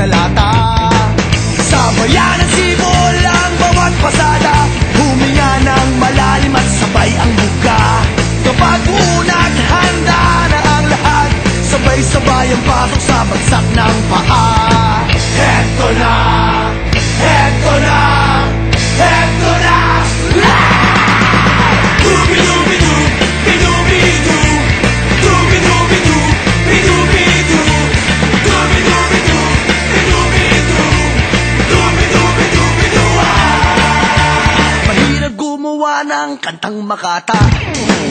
talata. Sa bayan ng sibol ang bawat pasada, huminga ng malalim at sabay ang buka. Kapag unat, handa na ang lahat, sabay-sabay ang pasok sa bagsak ng paa. Heto na, heto na, heto na. Dubi-dubi-du, bidu-bidu, dubi-dubi-du, bidu-bidu, dubi-dubi-du, bidu-bidu, dubi-dubi-du-bidu. Mahirap gumawa ng kantang makata,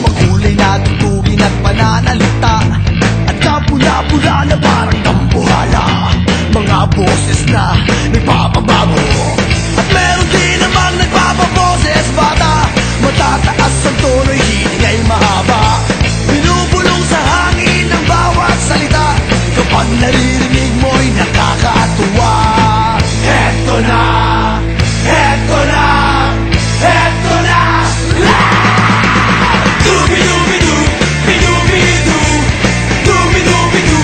makulay na tugtugin at pananalita, at kapula-pula na parang tambuhala, mga boses na nagpapabago. At meron din namang nagpapaboses bata, matataas ang tono, hiling ay mahaba, binubulong sa hangin ng bawat salita. Kapag naririnig mo'y nakakatuwa. Heto na, heto na, heto na. Dubi-dubi-du, bidu-bidu, dubi-dubi-du,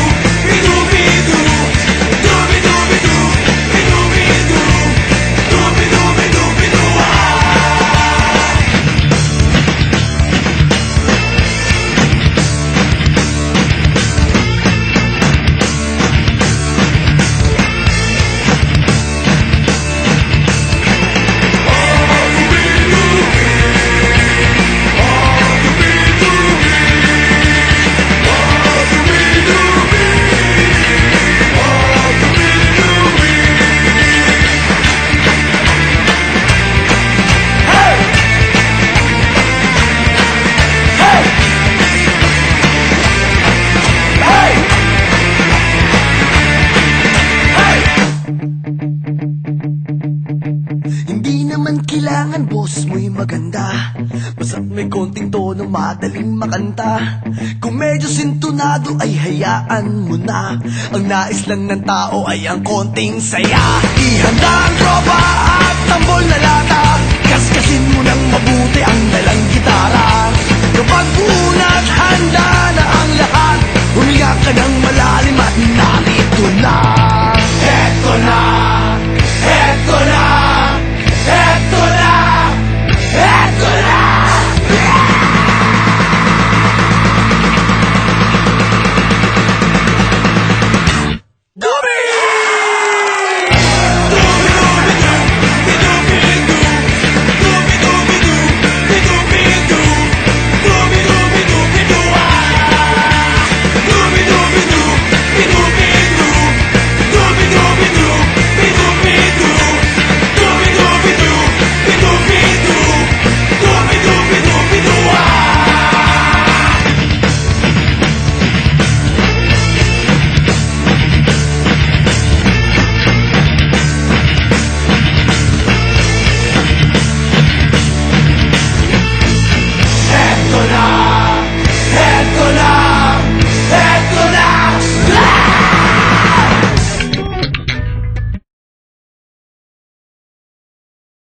bidu-bidu, dubi-dubi-du, bidu-bidu, dubi-dubi-du-bidu. Hindi naman kailangan boss mo'y maganda, basta't may konting tono, madaling makanta. Kung medyo sintonado ay hayaan mo na, ang nais lang ng tao ay ang konting saya. Ihanda ang tropa at tambol na lata, kaskasin mo ng mabuti ang dalang gitara. Kapag unat, handa na ang lahat, huminga ka ng malalim at narito na.